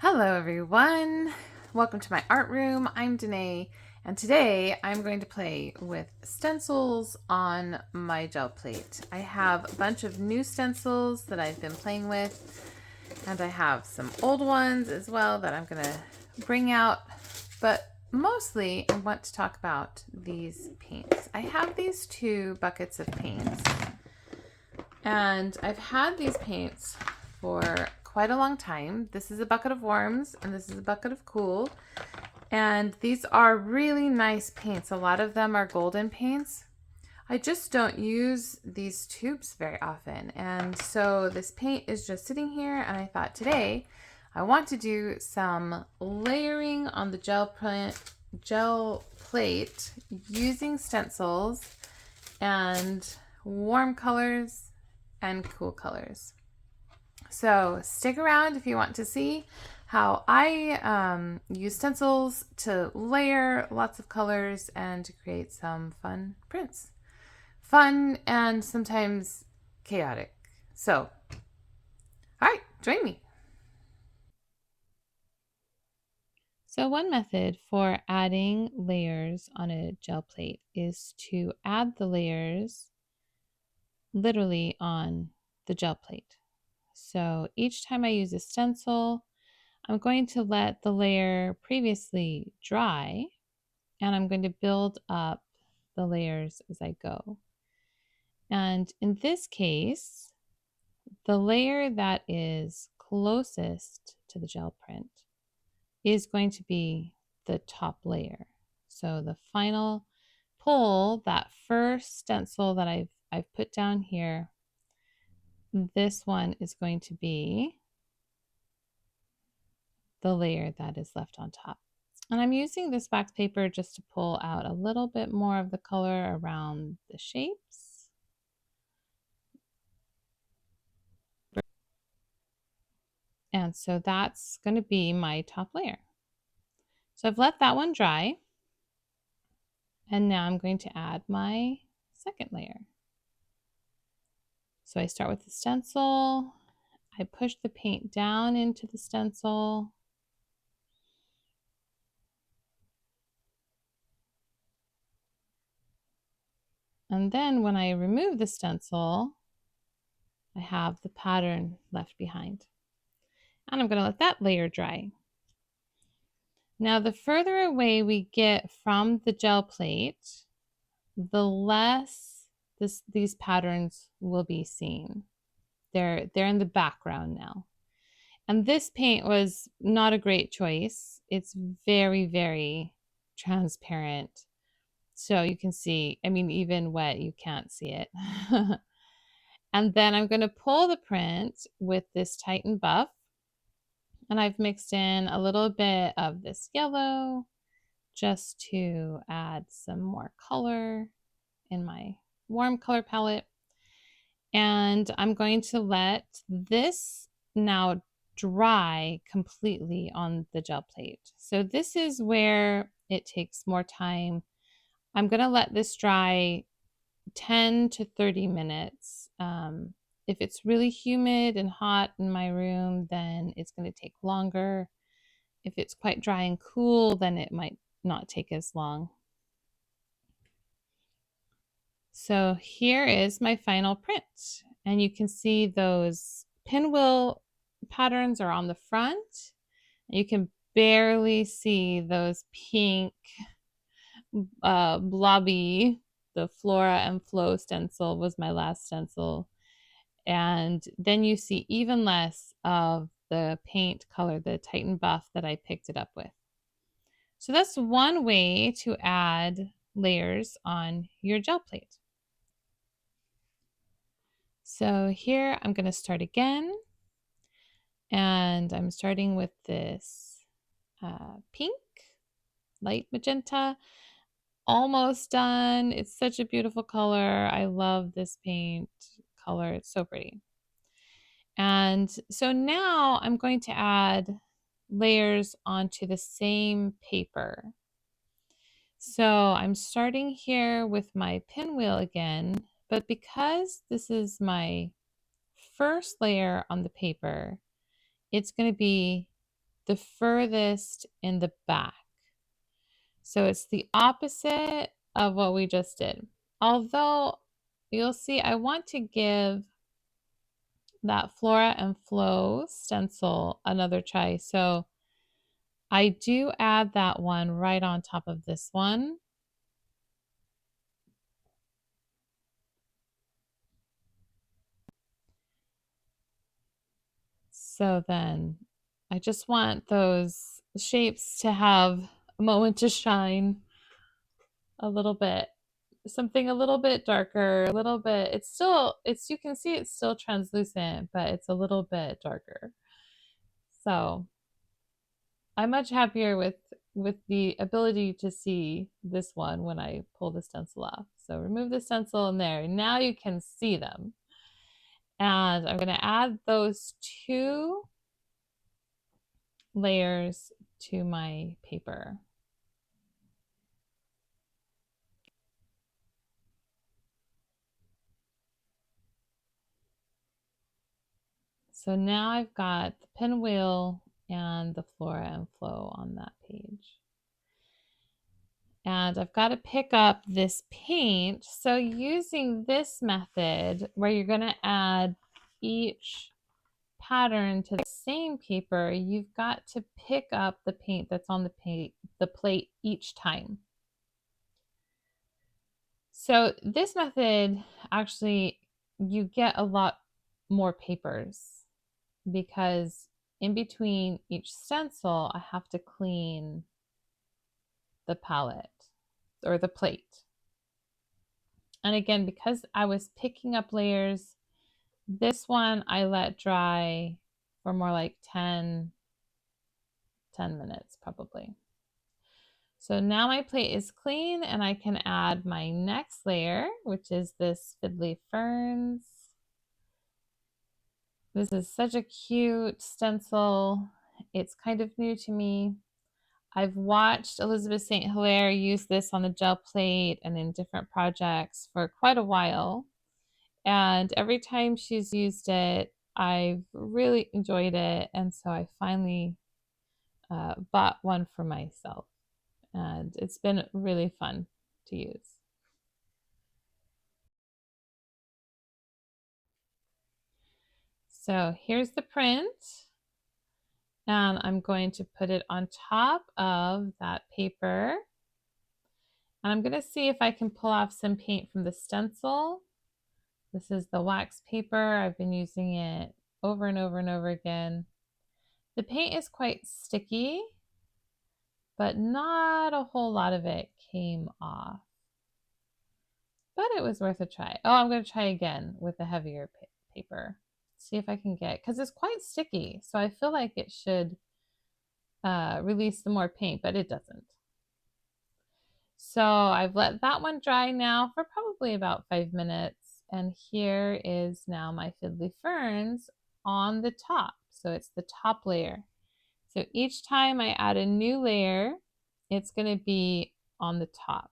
Hello everyone, welcome to my art room. I'm Danae and today I'm going to play with stencils on my gel plate. I have a bunch of new stencils that I've been playing with and I have some old ones as well that I'm going to bring out, but mostly I want to talk about these paints. I have these two buckets of paints and I've had these paints for quite a long time. This is a bucket of warms and this is a bucket of cool. And these are really nice paints. A lot of them are golden paints. I just don't use these tubes very often. And so this paint is just sitting here and I thought today I want to do some layering on the gel plate using stencils and warm colors and cool colors. So stick around if you want to see how I use stencils to layer lots of colors and to create some fun prints. Fun and sometimes chaotic. So, all right, join me. So one method for adding layers on a gel plate is to add the layers literally on the gel plate. So each time I use a stencil, I'm going to let the layer previously dry and I'm going to build up the layers as I go. And in this case, the layer that is closest to the gel print is going to be the top layer. So the final pull, that first stencil that I've put down here, this one is going to be the layer that is left on top. And I'm using this wax paper just to pull out a little bit more of the color around the shapes. And so that's going to be my top layer. So I've let that one dry. And now I'm going to add my second layer. So I start with the stencil. I push the paint down into the stencil. And then when I remove the stencil, I have the pattern left behind. And I'm going to let that layer dry. Now, the further away we get from the gel plate, the less these patterns will be seen. They're in the background now. And this paint was not a great choice. It's very, very transparent. So you can see, I mean, even wet, you can't see it. And then I'm going to pull the print with this Titan Buff. And I've mixed in a little bit of this yellow just to add some more color in my warm color palette. And I'm going to let this now dry completely on the gel plate. So this is where it takes more time. I'm going to let this dry 10 to 30 minutes. If it's really humid and hot in my room, then it's going to take longer. If it's quite dry and cool, then it might not take as long. So here is my final print. And you can see those pinwheel patterns are on the front. You can barely see those pink blobby. The Flora and Flow stencil was my last stencil. And then you see even less of the paint color, the Titan Buff that I picked it up with. So that's one way to add layers on your gel plate. So here I'm going to start again. And I'm starting with this pink, light magenta. Almost done. It's such a beautiful color. I love this paint color. It's so pretty. And so now I'm going to add layers onto the same paper. So I'm starting here with my pinwheel again, but because this is my first layer on the paper, it's going to be the furthest in the back. So it's the opposite of what we just did. Although you'll see I want to give that Flora and Flow stencil another try. So I do add that one right on top of this one. So then I just want those shapes to have a moment to shine a little bit. Something a little bit darker, a little bit, you can see it's still translucent, but it's a little bit darker. So I'm much happier with the ability to see this one when I pull the stencil off. So remove the stencil in there. Now you can see them. And I'm going to add those 2 layers to my paper. So now I've got the pinwheel and the Flora and Flow on that page. And I've got to pick up this paint. So using this method where you're going to add each pattern to the same paper, you've got to pick up the paint that's on the plate each time. So this method, actually, you get a lot more papers because in between each stencil, I have to clean the palette or the plate. And again, because I was picking up layers, this one I let dry for more like 10 minutes probably. So now my plate is clean and I can add my next layer, which is this Fiddly Ferns. This is such a cute stencil. It's kind of new to me. I've watched Elizabeth St. Hilaire use this on the gel plate and in different projects for quite a while. And every time she's used it, I've really enjoyed it. And so I finally bought one for myself. And it's been really fun to use. So here's the print. And I'm going to put it on top of that paper. And I'm going to see if I can pull off some paint from the stencil. This is the wax paper. I've been using it over and over and over again. The paint is quite sticky, but not a whole lot of it came off. But it was worth a try. Oh, I'm going to try again with a heavier paper. See if I can get, because it's quite sticky. So I feel like it should release some more paint, but it doesn't. So I've let that one dry now for probably about 5 minutes. And here is now my Fiddly Ferns on the top. So it's the top layer. So each time I add a new layer, it's going to be on the top.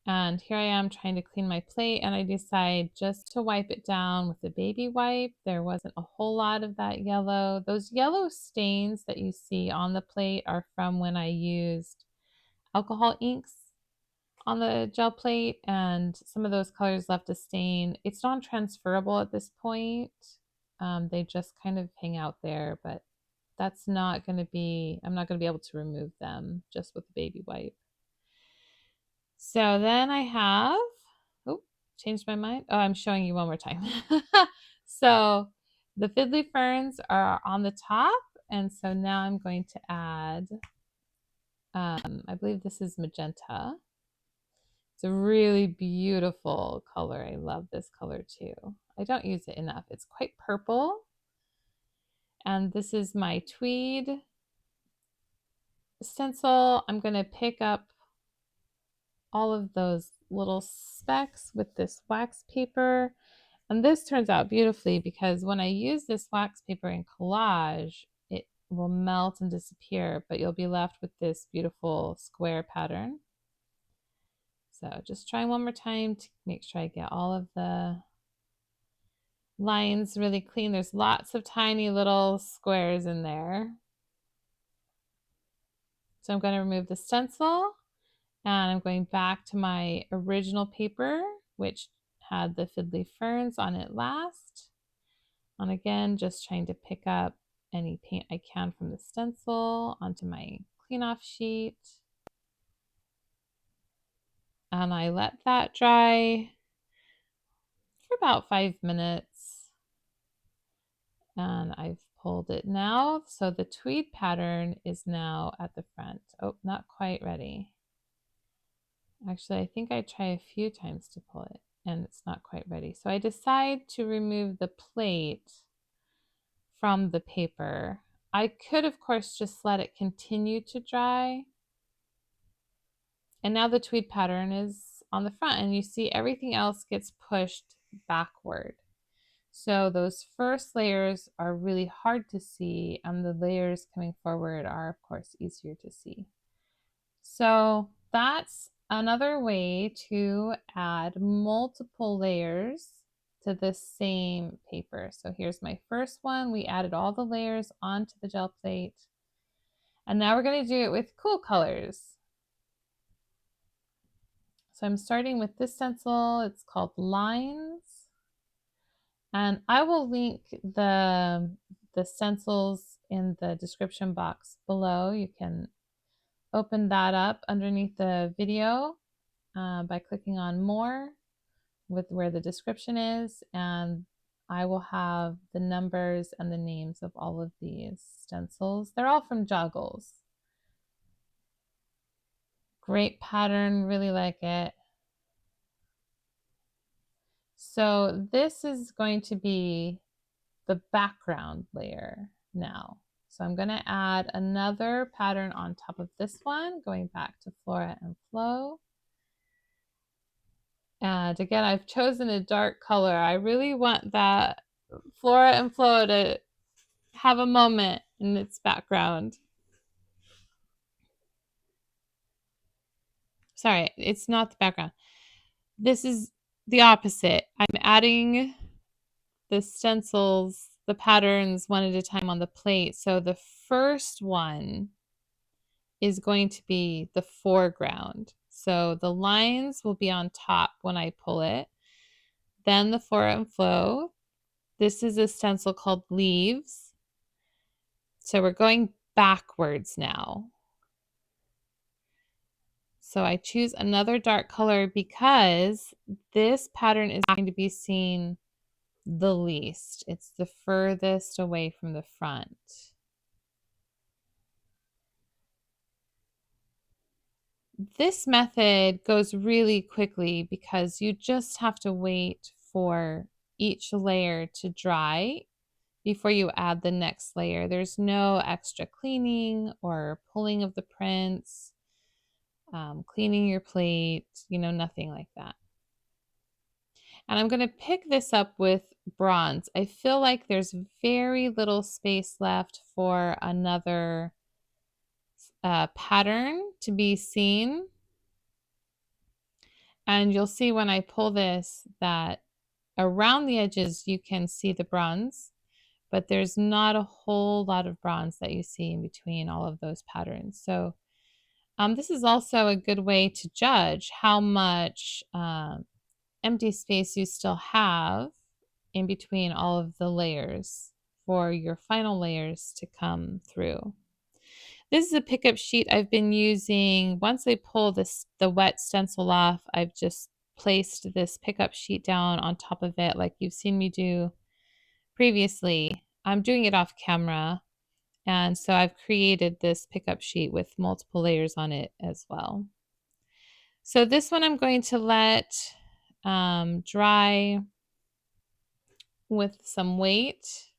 And here I am trying to clean my plate, and I decide just to wipe it down with a baby wipe. There wasn't a whole lot of that yellow. Those yellow stains that you see on the plate are from when I used alcohol inks on the gel plate, and some of those colors left a stain. It's non-transferable at this point. They just kind of hang out there, but that's not going to be, I'm not going to be able to remove them just with a baby wipe. So then I have, oh, changed my mind. Oh, I'm showing you one more time. So the Fiddly Ferns are on the top. And so now I'm going to add, I believe this is magenta. It's a really beautiful color. I love this color too. I don't use it enough. It's quite purple. And this is my Tweed stencil. I'm going to pick up all of those little specks with this wax paper. And this turns out beautifully because when I use this wax paper in collage, it will melt and disappear, but you'll be left with this beautiful square pattern. So just try one more time to make sure I get all of the lines really clean. There's lots of tiny little squares in there. So I'm going to remove the stencil, and I'm going back to my original paper, which had the Fiddly Ferns on it last. And again, just trying to pick up any paint I can from the stencil onto my clean off sheet. And I let that dry for about 5 minutes. And I've pulled it now. So the tweed pattern is now at the front. Oh, not quite ready. Actually, I think I try a few times to pull it and it's not quite ready. So I decide to remove the plate from the paper. I could, of course, just let it continue to dry. And now the tweed pattern is on the front and you see everything else gets pushed backward. So those first layers are really hard to see and the layers coming forward are, of course, easier to see. So that's another way to add multiple layers to the same paper. So here's my first one. We added all the layers onto the gel plate. And now we're going to do it with cool colors. So I'm starting with this stencil. It's called Lines. And I will link the stencils in the description box below. You can open that up underneath the video by clicking on more with where the description is, and I will have the numbers and the names of all of these stencils. They're all from Joggles. Great pattern, really like it. So this is going to be the background layer now. So I'm going to add another pattern on top of this one, going back to Flora and Flow. And again, I've chosen a dark color. I really want that Flora and Flow to have a moment in its background. Sorry, it's not the background. This is the opposite. I'm adding the stencils, the patterns one at a time on the plate. So the first one is going to be the foreground. So the lines will be on top when I pull it. Then the Flora and Flow. This is a stencil called Leaves. So we're going backwards now. So I choose another dark color because this pattern is going to be seen the least. It's the furthest away from the front. This method goes really quickly because you just have to wait for each layer to dry before you add the next layer. There's no extra cleaning or pulling of the prints, cleaning your plate, nothing like that. And I'm going to pick this up with bronze. I feel like there's very little space left for another pattern to be seen. And you'll see when I pull this that around the edges you can see the bronze, but there's not a whole lot of bronze that you see in between all of those patterns. So this is also a good way to judge how much empty space you still have in between all of the layers for your final layers to come through. This is a pickup sheet I've been using. Once I pull the wet stencil off, I've just placed this pickup sheet down on top of it like you've seen me do previously. I'm doing it off camera, and so I've created this pickup sheet with multiple layers on it as well. So this one I'm going to let dry with some weight,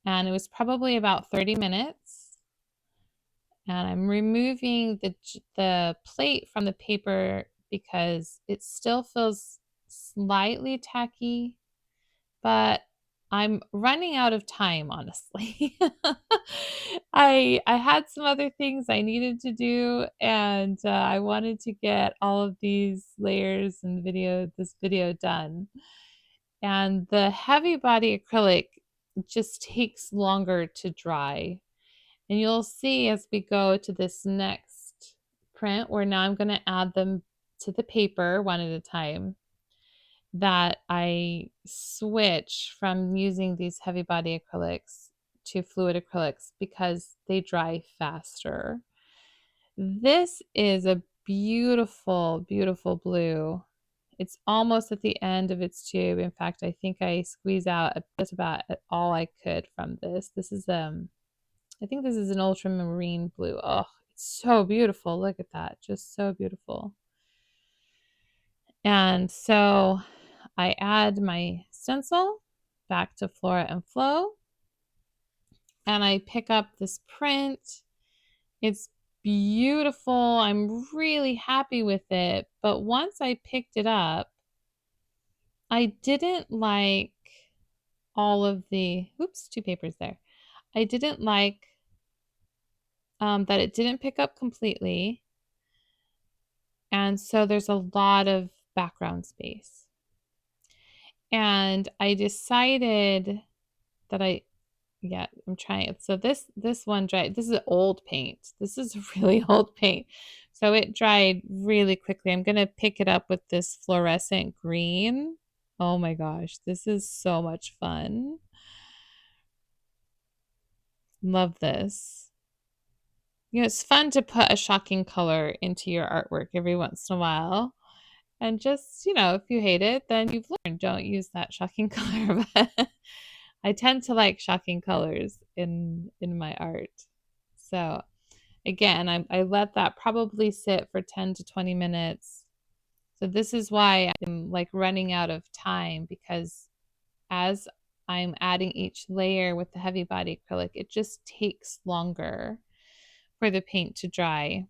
and it was probably about 30 minutes. And I'm removing the plate from the paper because it still feels slightly tacky, but I'm running out of time, honestly. I had some other things I needed to do, and I wanted to get all of these layers and this video done. And the heavy body acrylic just takes longer to dry. And you'll see as we go to this next print, where now I'm going to add them to the paper one at a time, that I switch from using these heavy body acrylics to fluid acrylics because they dry faster. This is a beautiful, beautiful blue. It's almost at the end of its tube. In fact, I think I squeeze out just about all I could from this. This is I think this is an ultramarine blue. Oh, it's so beautiful. Look at that. Just so beautiful. And so I add my stencil back to Flora Flow, and I pick up this print. It's beautiful. I'm really happy with it. But once I picked it up, I didn't like all of the, oops, two papers there. I didn't like that it didn't pick up completely. And so there's a lot of background space. And I decided that I'm trying it. So this one dried. This is old paint. This is really old paint. So it dried really quickly. I'm going to pick it up with this fluorescent green. Oh my gosh, this is so much fun. Love this. You know, it's fun to put a shocking color into your artwork every once in a while. And just, you know, if you hate it, then you've learned. Don't use that shocking color. But I tend to like shocking colors in my art. So again, I let that probably sit for 10 to 20 minutes. So this is why I'm like running out of time, because as I'm adding each layer with the heavy body acrylic, it just takes longer for the paint to dry.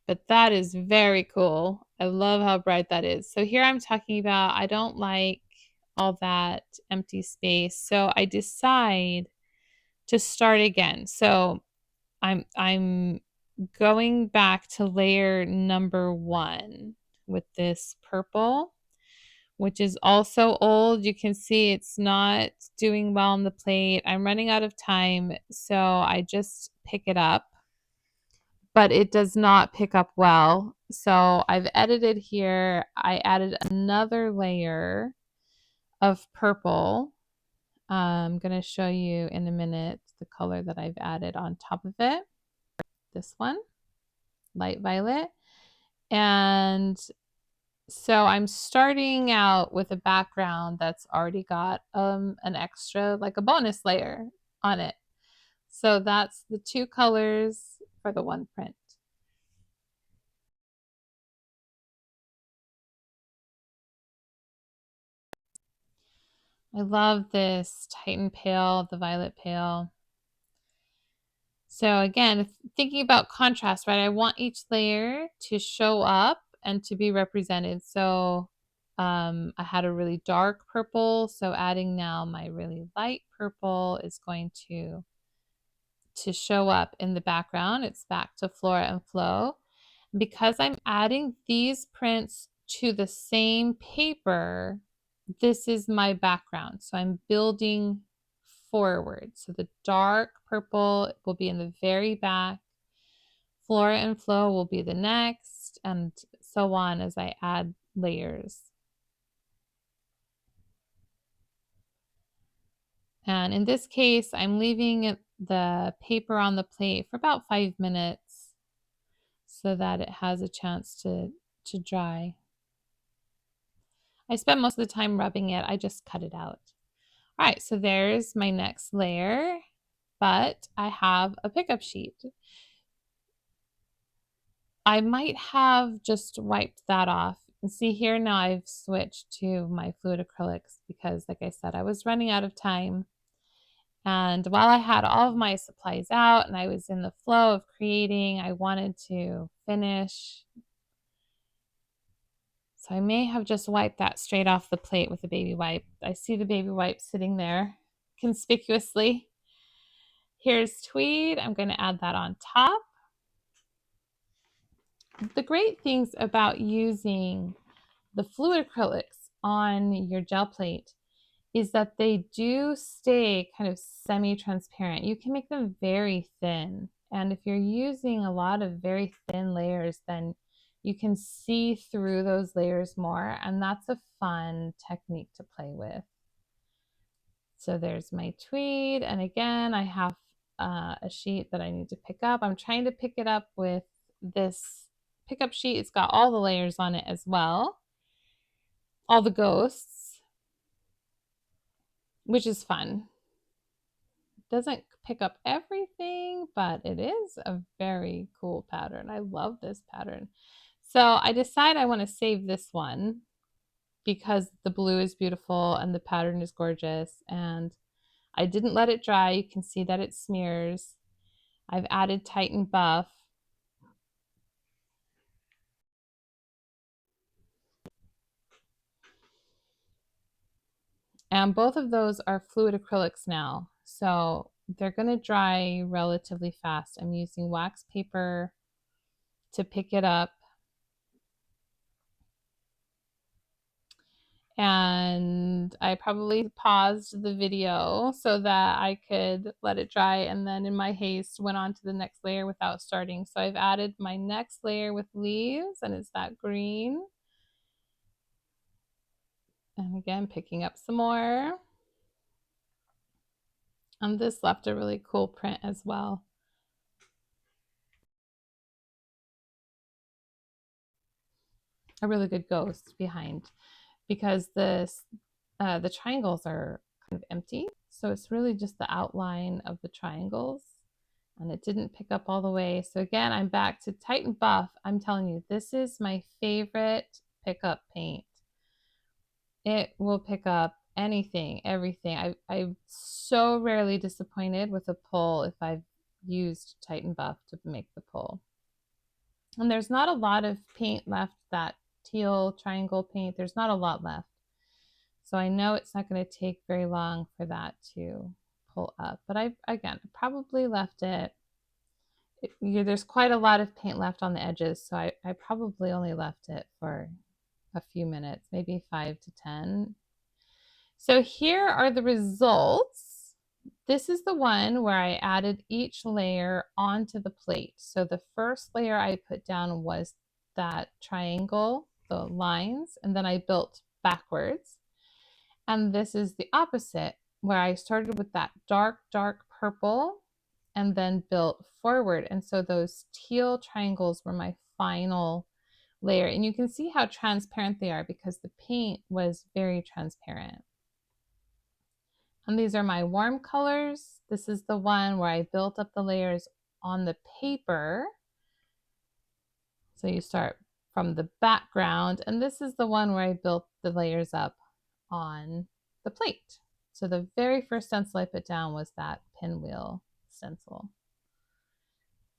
But that is very cool. I love how bright that is. So here I'm talking about, I don't like all that empty space. So I decide to start again. So I'm going back to layer number 1 with this purple, which is also old. You can see it's not doing well on the plate. I'm running out of time, so I just pick it up, but it does not pick up well. So I've edited here. I added another layer of purple. I'm going to show you in a minute the color that I've added on top of it. This one, light violet. And so I'm starting out with a background that's already got an extra, like a bonus layer on it. So that's the two colors for the one print. I love this Titan Pale, the Violet Pale. So again, thinking about contrast, right? I want each layer to show up and to be represented. So I had a really dark purple, so adding now my really light purple is going to show up in the background. It's back to Flora Flow. Because I'm adding these prints to the same paper, this is my background. So I'm building forward. So the dark purple will be in the very back. Flora Flow will be the next, and so on as I add layers. And in this case, I'm leaving the paper on the plate for about 5 minutes so that it has a chance to dry. I spent most of the time rubbing it. I just cut it out. All right, so there's my next layer, but I have a pickup sheet. I might have just wiped that off. And see here now I've switched to my fluid acrylics because, like I said, I was running out of time. And while I had all of my supplies out and I was in the flow of creating, I wanted to finish. So I may have just wiped that straight off the plate with a baby wipe. I see the baby wipe sitting there conspicuously. Here's Tweed. I'm going to add that on top. The great things about using the fluid acrylics on your gel plate is that they do stay kind of semi-transparent. You can make them very thin. And if you're using a lot of very thin layers, then you can see through those layers more. And that's a fun technique to play with. So there's my tweed. And again, I have a sheet that I need to pick up. I'm trying to pick it up with this pickup sheet. It's got all the layers on it as well. All the ghosts, which is fun. Doesn't pick up everything, but it is a very cool pattern. I love this pattern. So I decide I want to save this one because the blue is beautiful and the pattern is gorgeous. And I didn't let it dry. You can see that it smears. I've added Tighten Buff. And both of those are fluid acrylics now. So they're going to dry relatively fast. I'm using wax paper to pick it up. And I probably paused the video so that I could let it dry, and then in my haste went on to the next layer without starting. So I've added my next layer with leaves, and it's that green. And again, picking up some more. And this left a really cool print as well. A really good ghost behind, because the triangles are kind of empty. So it's really just the outline of the triangles, and it didn't pick up all the way. So again, I'm back to Tighten Buff. I'm telling you, this is my favorite pickup paint. It will pick up anything, everything. I'm so rarely disappointed with a pull if I've used Tighten Buff to make the pull. And there's not a lot of paint left, that teal triangle paint. There's not a lot left. So I know it's not going to take very long for that to pull up. But again, probably left it. There's quite a lot of paint left on the edges, so I probably only left it for a few minutes, maybe 5 to 10. So here are the results. This is the one where I added each layer onto the plate. So the first layer I put down was that triangle, the lines, and then I built backwards. And this is the opposite, where I started with that dark, dark purple and then built forward. And so those teal triangles were my final layer. And you can see how transparent they are because the paint was very transparent. And these are my warm colors. This is the one where I built up the layers on the paper. So you start from the background, and this is the one where I built the layers up on the plate. So the very first stencil I put down was that pinwheel stencil.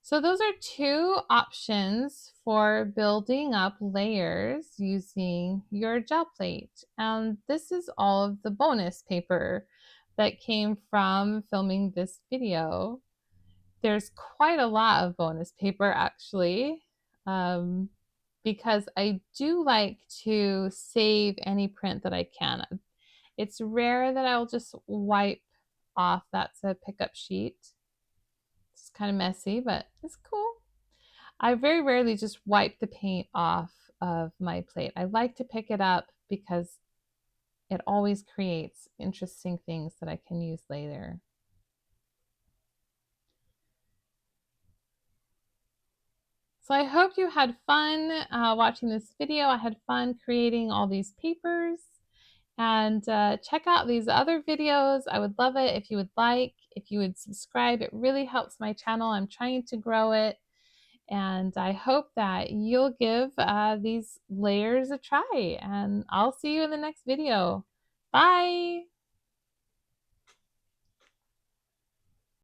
So those are two options for building up layers using your gel plate. And this is all of the bonus paper that came from filming this video. There's quite a lot of bonus paper actually, because I do like to save any print that I can. It's rare that I'll just wipe off. That's a pickup sheet. It's kind of messy, but it's cool. I very rarely just wipe the paint off of my plate. I like to pick it up because it always creates interesting things that I can use later. So I hope you had fun watching this video. I had fun creating all these papers. And check out these other videos. I would love it if you would like, if you would subscribe. It really helps my channel. I'm trying to grow it. And I hope that you'll give these layers a try. And I'll see you in the next video. Bye!